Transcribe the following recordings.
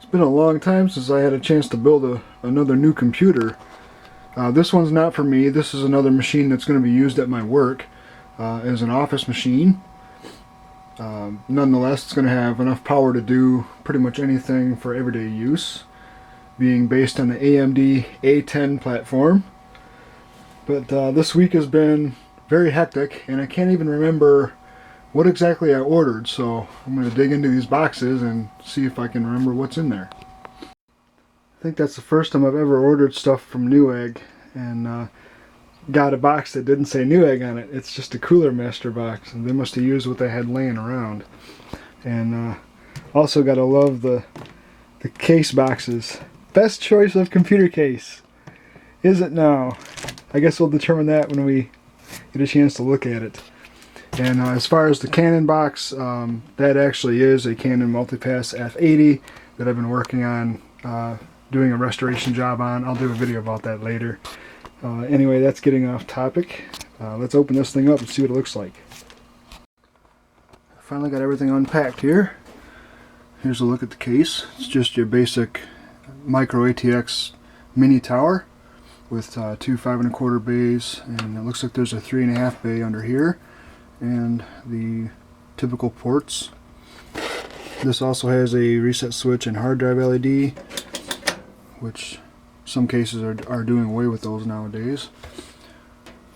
It's been a long time since I had a chance to build another new computer. This one's not for me. This is another machine that's going to be used at my work as an office machine. Nonetheless, it's going to have enough power to do pretty much anything for everyday use, being based on the AMD A10 platform. But this week has been very hectic, and I can't even remember what exactly I ordered, so I'm going to dig into these boxes and see if I can remember what's in there. I think that's the first time I've ever ordered stuff from Newegg and got a box that didn't say Newegg on it. It's just a Cooler Master box, and they must have used what they had laying around. And also gotta love the case boxes. Best choice of computer case. Is it now? I guess we'll determine that when we get a chance to look at it. And as far as the Canon box, that actually is a Canon Multipass F80 that I've been working on doing a restoration job on. I'll do a video about that later. Anyway, that's getting off topic. Let's open this thing up and see what it looks like. I finally got everything unpacked here. Here's a look at the case. It's just your basic micro ATX mini tower with two 5 1/4 bays, and it looks like there's a 3 1/2 bay under here, and the typical ports. This also has a reset switch and hard drive LED, which some cases are doing away with those nowadays.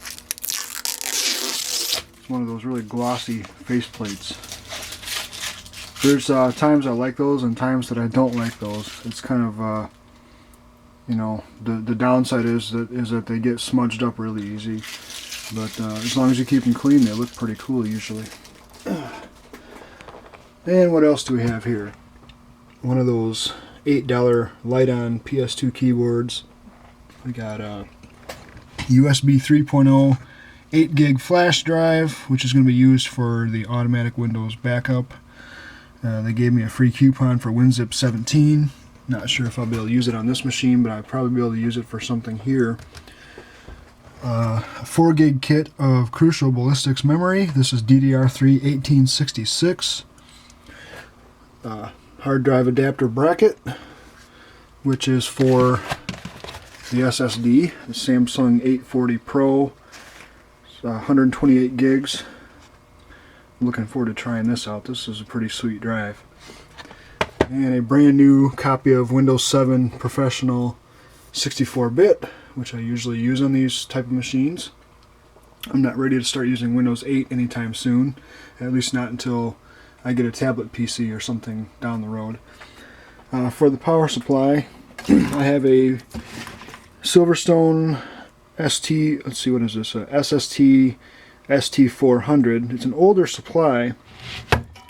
It's one of those really glossy face plates. There's times I like those and times that I don't like those. It's kind of you know, the downside is that they get smudged up really easy. But as long as you keep them clean, they look pretty cool usually. And what else do we have here? One of those $8 Light-On PS2 keyboards. We got a USB 3.0 8 gig flash drive, which is going to be used for the automatic Windows backup. They gave me a free coupon for WinZip 17. Not sure if I'll be able to use it on this machine, but I'll probably be able to use it for something here. A 4 gig kit of Crucial Ballistics memory. This is DDR3 1866. Hard drive adapter bracket, which is for the SSD, the Samsung 840 Pro. It's 128 gigs. I'm looking forward to trying this out. This is a pretty sweet drive. And a brand new copy of Windows 7 Professional 64-bit, which I usually use on these type of machines. I'm not ready to start using Windows 8 anytime soon, at least not until I get a tablet PC or something down the road. For the power supply, I have a Silverstone ST, let's see, what is this, SST ST400. It's an older supply,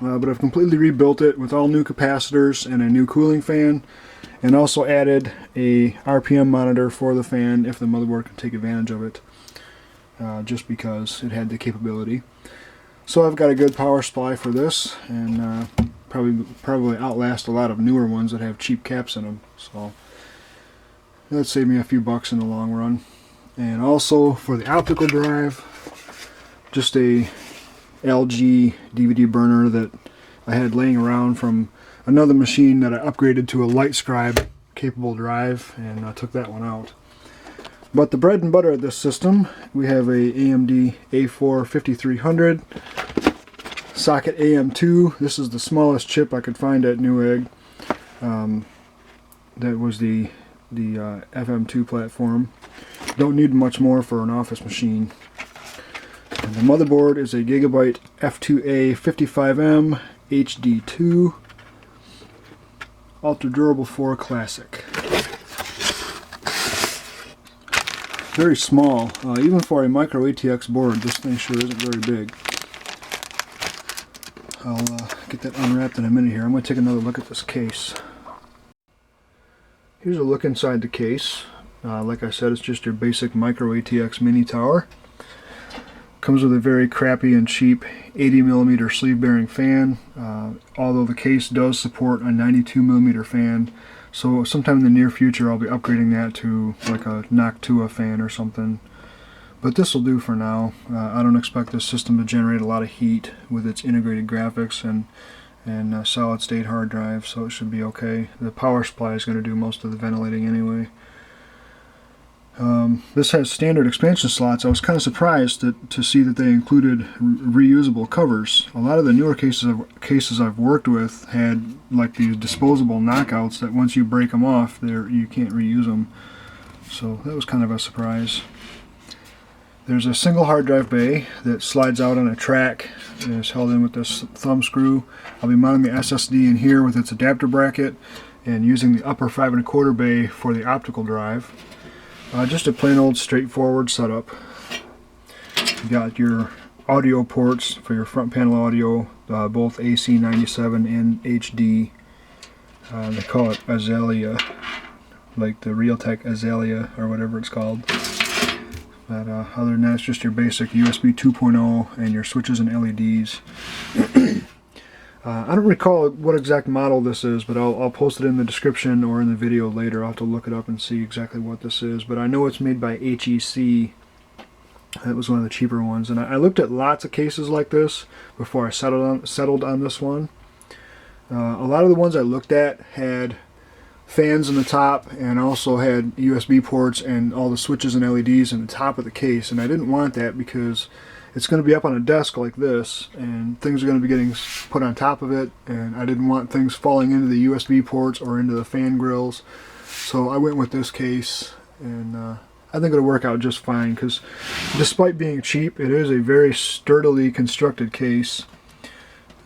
but I've completely rebuilt it with all new capacitors and a new cooling fan, and also added a RPM monitor for the fan if the motherboard can take advantage of it, just because it had the capability. So I've got a good power supply for this, and probably outlast a lot of newer ones that have cheap caps in them. So that'd save me a few bucks in the long run. And also for the optical drive, just a LG DVD burner that I had laying around from another machine that I upgraded to a LightScribe capable drive, and I took that one out. But the bread and butter of this system, we have a AMD A4 5300 socket AM2. This is the smallest chip I could find at Newegg. That was the FM2 platform. Don't need much more for an office machine. And the motherboard is a Gigabyte F2A 55M HD2 Ultra Durable 4 Classic. Very small, even for a micro ATX board. This thing sure isn't very big. I'll get that unwrapped in a minute here. I'm going to take another look at this case. Here's a look inside the case. Like I said, it's just your basic micro ATX mini tower. Comes with a very crappy and cheap 80mm sleeve bearing fan, although the case does support a 92mm fan. So sometime in the near future I'll be upgrading that to like a Noctua fan or something. But this will do for now. I don't expect this system to generate a lot of heat with its integrated graphics and and a solid state hard drive, so it should be okay. The power supply is going to do most of the ventilating anyway. This has standard expansion slots. I was kind of surprised to see that they included reusable covers. A lot of the newer cases I've worked with had like these disposable knockouts that once you break them off, you can't reuse them. So that was kind of a surprise. There's a single hard drive bay that slides out on a track and is held in with this thumb screw. I'll be mounting the SSD in here with its adapter bracket and using the upper 5 1/4 bay for the optical drive. Just a plain old straightforward setup. You got your audio ports for your front panel audio, both AC 97 and HD. They call it Azalea, like the Realtek Azalea or whatever it's called. But other than that, it's just your basic USB 2.0 and your switches and LEDs. I don't recall what exact model this is, but I'll post it in the description or in the video later. I'll have to look it up and see exactly what this is. But I know it's made by HEC. That was one of the cheaper ones. And I looked at lots of cases like this before I settled on this one. A lot of the ones I looked at had fans in the top and also had USB ports and all the switches and LEDs in the top of the case. And I didn't want that because it's going to be up on a desk like this, and things are going to be getting put on top of it, and I didn't want things falling into the USB ports or into the fan grills. So I went with this case, and I think it'll work out just fine, because despite being cheap, it is a very sturdily constructed case.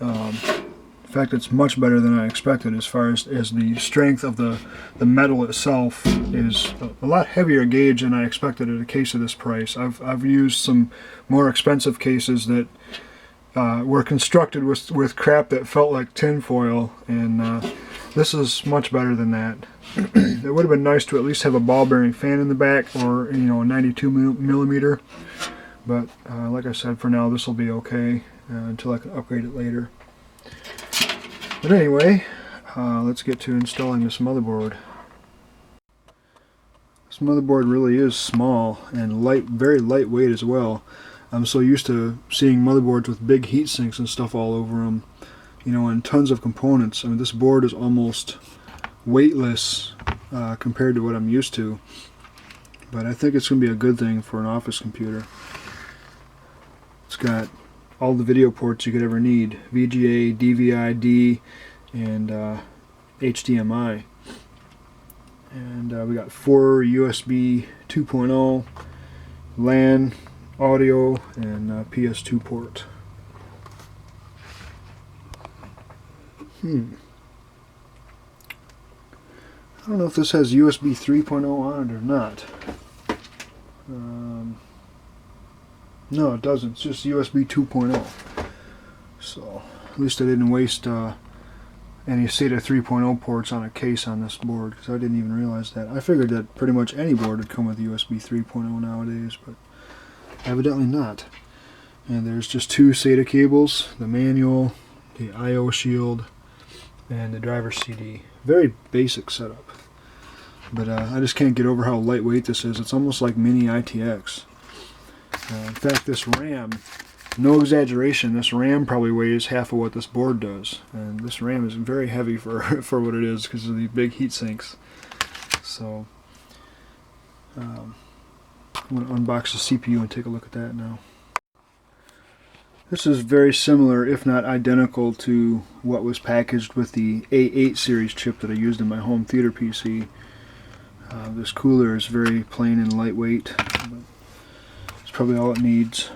In fact, it's much better than I expected as far as the strength of the metal itself is a lot heavier gauge than I expected at a case of this price. I've used some more expensive cases that were constructed with crap that felt like tin foil, and this is much better than that. It would have been nice to at least have a ball bearing fan in the back, or a 92 millimeter, but like I said, for now this will be okay until I can upgrade it later. But anyway, let's get to installing this motherboard. This motherboard really is small and very lightweight as well. I'm so used to seeing motherboards with big heat sinks and stuff all over them, and tons of components. I mean, this board is almost weightless compared to what I'm used to. But I think it's going to be a good thing for an office computer. It's got all the video ports you could ever need: VGA, DVI-D, and HDMI. And we got 4 USB 2.0, LAN, audio, and PS2 port. I don't know if this has USB 3.0 on it or not. No, it doesn't. It's just USB 2.0. So, at least I didn't waste any SATA 3.0 ports on a case on this board, because I didn't even realize that. I figured that pretty much any board would come with USB 3.0 nowadays, but evidently not. And there's just 2 SATA cables: the manual, the I/O shield, and the driver CD. Very basic setup. But I just can't get over how lightweight this is. It's almost like mini ITX. In fact, this RAM, no exaggeration, this RAM probably weighs half of what this board does. And this RAM is very heavy for what it is because of the big heat sinks. So, I'm going to unbox the CPU and take a look at that now. This is very similar, if not identical, to what was packaged with the A8 series chip that I used in my home theater PC. This cooler is very plain and lightweight, but it's probably all it needs.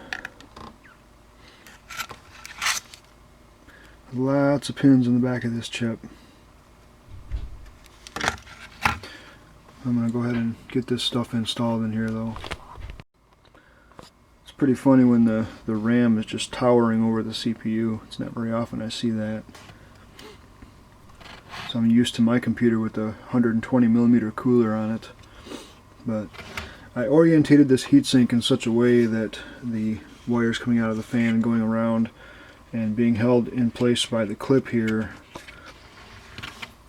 Lots of pins in the back of this chip. I'm going to go ahead and get this stuff installed in here though. It's pretty funny when the RAM is just towering over the CPU. It's not very often I see that. So I'm used to my computer with a 120 millimeter cooler on it. But I orientated this heatsink in such a way that the wires coming out of the fan and going around and being held in place by the clip here,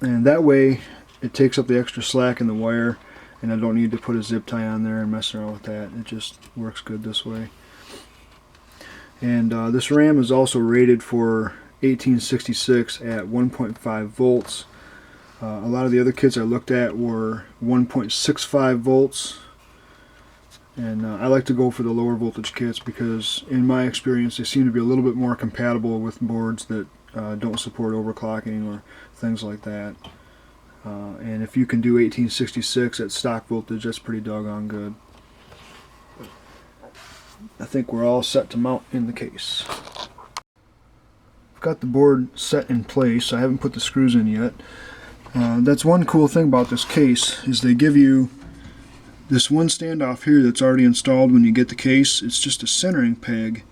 and that way it takes up the extra slack in the wire, and I don't need to put a zip tie on there and mess around with that. It just works good this way. And this RAM is also rated for 1866 at 1.5 volts. A lot of the other kits I looked at were 1.65 volts, and I like to go for the lower voltage kits because in my experience they seem to be a little bit more compatible with boards that don't support overclocking or things like that. And if you can do 1866 at stock voltage, that's pretty doggone good. I think we're all set to mount in the case. I've got the board set in place. I haven't put the screws in yet. That's one cool thing about this case, is they give you this one standoff here that's already installed when you get the case. It's just a centering peg,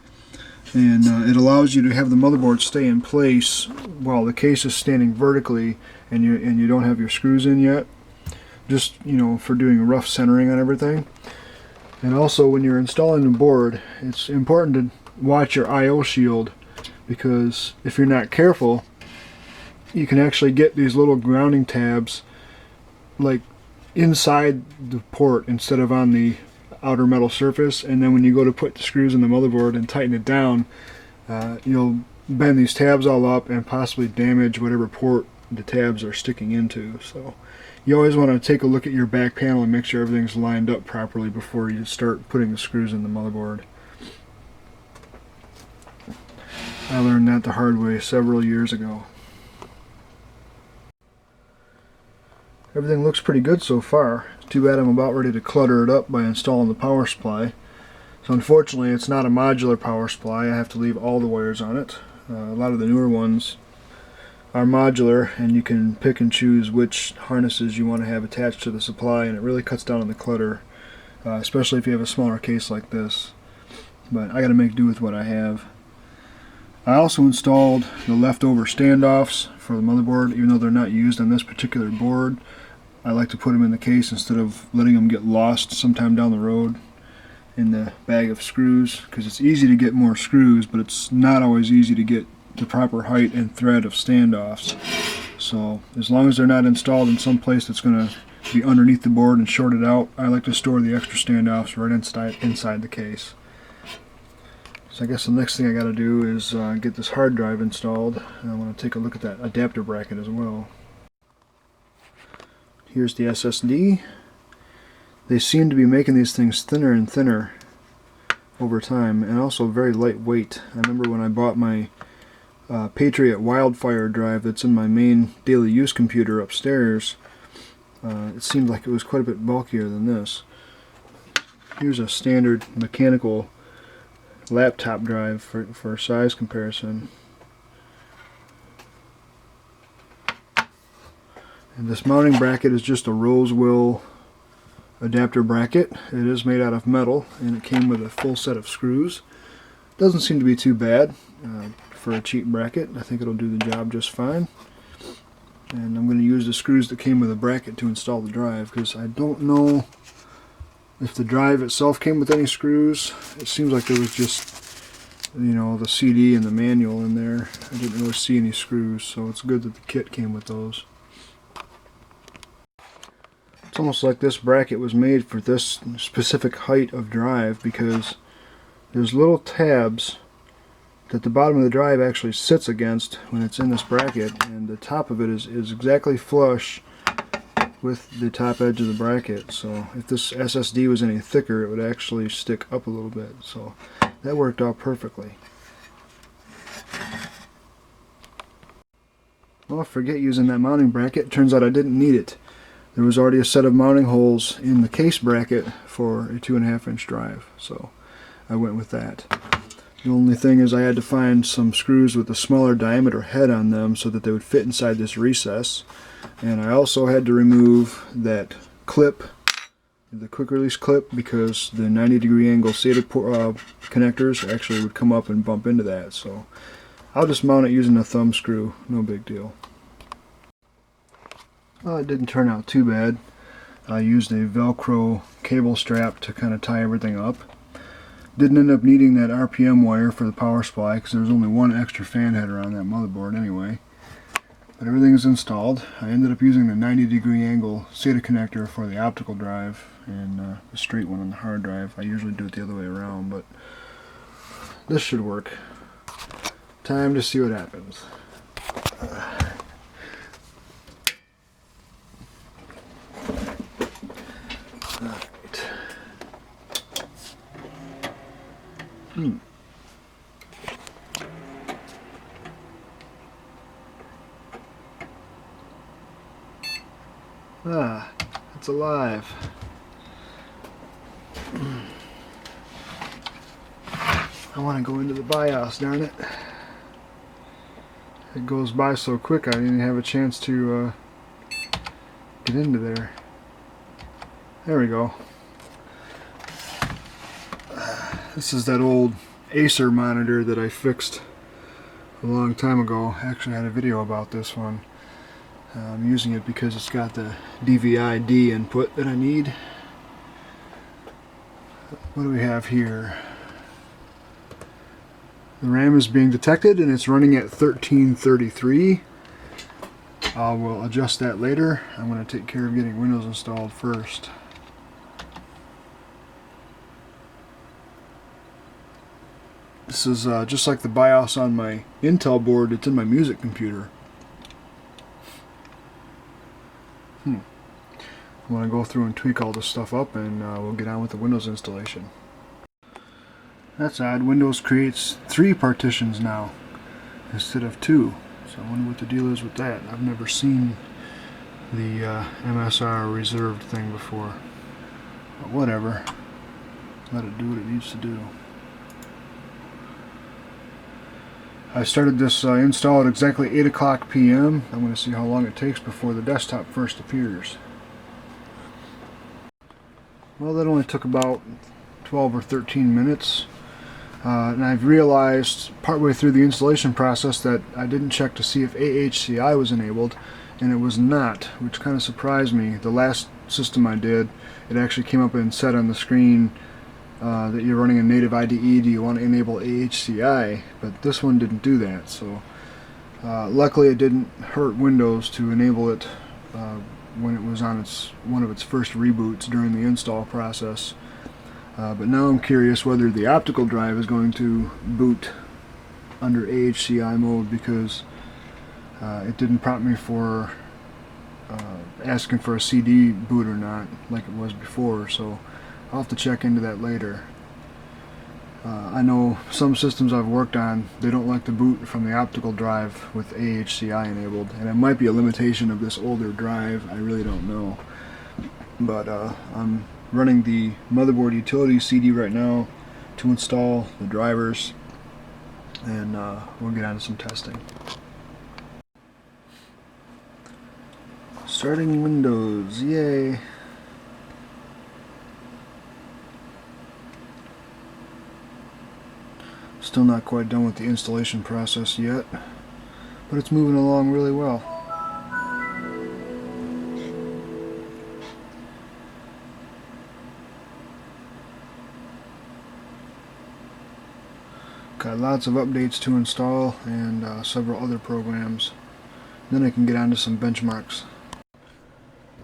and it allows you to have the motherboard stay in place while the case is standing vertically and you don't have your screws in yet, just, you know, for doing a rough centering on everything. And also when you're installing the board, it's important to watch your I/O shield, because if you're not careful, you can actually get these little grounding tabs like inside the port instead of on the outer metal surface, and then when you go to put the screws in the motherboard and tighten it down, you'll bend these tabs all up and possibly damage whatever port the tabs are sticking into. So you always want to take a look at your back panel and make sure everything's lined up properly before you start putting the screws in the motherboard. I learned that the hard way several years ago. Everything looks pretty good so far. It's too bad I'm about ready to clutter it up by installing the power supply. So unfortunately it's not a modular power supply. I have to leave all the wires on it. A lot of the newer ones are modular, and you can pick and choose which harnesses you want to have attached to the supply, and it really cuts down on the clutter, especially if you have a smaller case like this. But I got to make do with what I have. I also installed the leftover standoffs for the motherboard. Even though they're not used on this particular board, I like to put them in the case instead of letting them get lost sometime down the road in the bag of screws, because it's easy to get more screws, but it's not always easy to get the proper height and thread of standoffs. So as long as they're not installed in some place that's going to be underneath the board and shorted out, I like to store the extra standoffs right inside the case. So I guess the next thing I got to do is get this hard drive installed, and I want to take a look at that adapter bracket as well. Here's the SSD. They seem to be making these things thinner and thinner over time, and also very lightweight. I remember when I bought my Patriot Wildfire drive that's in my main daily use computer upstairs, it seemed like it was quite a bit bulkier than this. Here's a standard mechanical laptop drive for size comparison. And this mounting bracket is just a Rosewill adapter bracket. It is made out of metal, and it came with a full set of screws. Doesn't seem to be too bad for a cheap bracket. I think it'll do the job just fine. And I'm going to use the screws that came with the bracket to install the drive, because I don't know if the drive itself came with any screws. It seems like there was just, you know, the CD and the manual in there. I didn't really see any screws, so it's good that the kit came with those. It's almost like this bracket was made for this specific height of drive, because there's little tabs that the bottom of the drive actually sits against when it's in this bracket, and the top of it is exactly flush with the top edge of the bracket. So if this SSD was any thicker, it would actually stick up a little bit. So that worked out perfectly. Well, forget using that mounting bracket. Turns out I didn't need it. There was already a set of mounting holes in the case bracket for a 2.5 inch drive, so I went with that. The only thing is I had to find some screws with a smaller diameter head on them so that they would fit inside this recess. And I also had to remove that clip, the quick release clip, because the 90-degree angle SATA connectors actually would come up and bump into that. So I'll just mount it using a thumb screw, no big deal. Well, it didn't turn out too bad. I used a Velcro cable strap to kind of tie everything up. Didn't end up needing that RPM wire for the power supply because there was only one extra fan header on that motherboard anyway. But everything is installed. I ended up using the 90-degree angle SATA connector for the optical drive and the straight one on the hard drive. I usually do it the other way around, but this should work. Time to see what happens. Alright. Ah, it's alive. I want to go into the BIOS, darn it. It goes by so quick I didn't even have a chance to get into there. There we go. This is that old Acer monitor that I fixed a long time ago. I actually had a video about this one. I'm using it because it's got the DVI-D input that I need. What do we have here? The RAM is being detected and it's running at 1333. I will adjust that later. I'm going to take care of getting Windows installed first. This is just like the BIOS on my Intel board. It's in my music computer. I'm going to go through and tweak all this stuff up and we'll get on with the Windows installation. That's odd. Windows creates 3 partitions now instead of 2. So I wonder what the deal is with that. I've never seen the MSR reserved thing before. But whatever. Let it do what it needs to do. I started this install at exactly 8 o'clock p.m. I'm going to see how long it takes before the desktop first appears. Well, that only took about 12 or 13 minutes. And I've realized partway through the installation process that I didn't check to see if AHCI was enabled, and it was not, which kind of surprised me. The last system I did, it actually came up and said on the screen that you're running a native IDE, do you want to enable AHCI? But this one didn't do that, so luckily it didn't hurt Windows to enable it when it was on one of its first reboots during the install process. But now I'm curious whether the optical drive is going to boot under AHCI mode, because it didn't prompt me for asking for a CD boot or not like it was before, so I'll have to check into that later. I know some systems I've worked on, they don't like to boot from the optical drive with AHCI enabled, and it might be a limitation of this older drive, I really don't know. But I'm running the Motherboard utility CD right now to install the drivers, and we'll get on to some testing. Starting Windows, yay! Still not quite done with the installation process yet, but it's moving along really well. Got lots of updates to install and several other programs. Then I can get on to some benchmarks.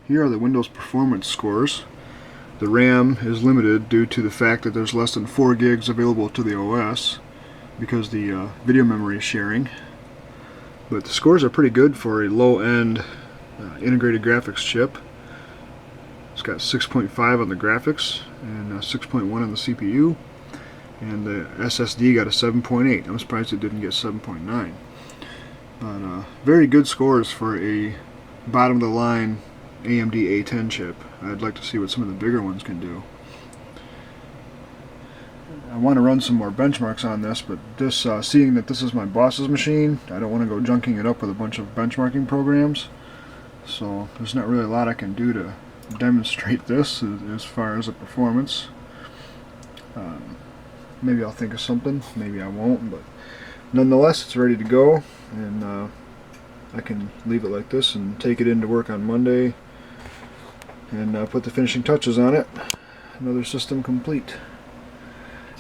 Here are the Windows performance scores. The RAM is limited due to the fact that there's less than 4 gigs available to the OS because the video memory is sharing. But the scores are pretty good for a low-end integrated graphics chip. It's got 6.5 on the graphics and 6.1 on the CPU. And the SSD got a 7.8. I'm surprised it didn't get 7.9. But very good scores for a bottom-of-the-line AMD A10 chip. I'd like to see what some of the bigger ones can do. I want to run some more benchmarks on this, but this, seeing that this is my boss's machine, I don't want to go junking it up with a bunch of benchmarking programs. So there's not really a lot I can do to demonstrate this as far as the performance. Maybe I'll think of something, maybe I won't, but nonetheless it's ready to go, and I can leave it like this and take it into work on Monday and put the finishing touches on it. Another system complete.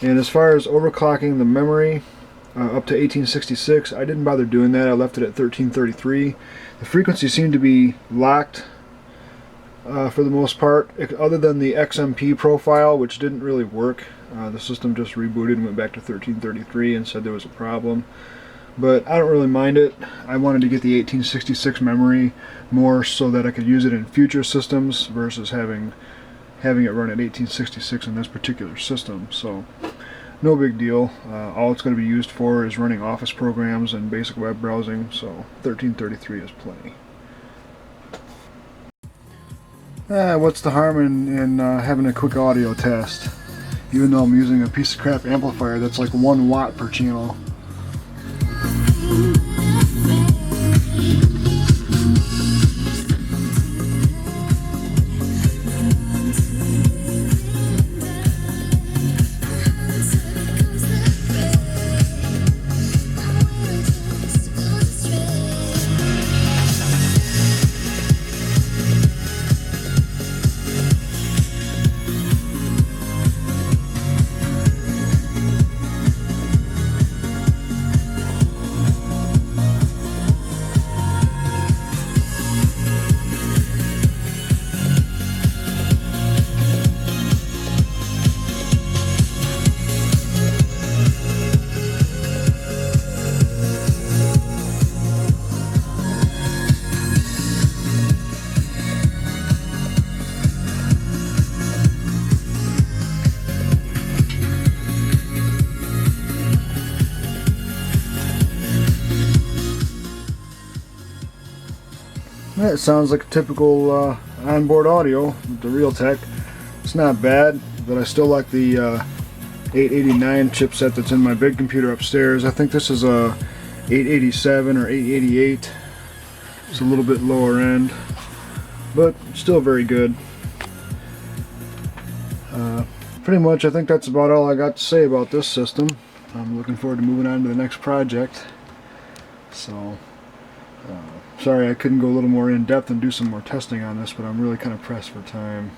And as far as overclocking the memory up to 1866, I didn't bother doing that. I left it at 1333. The frequency seemed to be locked for the most part, other than the XMP profile, which didn't really work. The system just rebooted and went back to 1333 and said there was a problem. but I don't really mind it. I wanted to get the 1866 memory more so that I could use it in future systems versus having it run at 1866 in this particular system. So no big deal. All it's going to be used for is running office programs and basic web browsing, so 1333 is plenty. What's the harm in having a quick audio test? Even though I'm using a piece of crap amplifier that's like 1 watt per channel. It sounds like a typical onboard audio with the Realtek. It's not bad, but I still like the 889 chipset that's in my big computer upstairs. I think this is a 887 or 888. It's a little bit lower end, but still very good. Pretty much I think that's about all I got to say about this system. I'm looking forward to moving on to the next project. So sorry I couldn't go a little more in depth and do some more testing on this, but I'm really kind of pressed for time.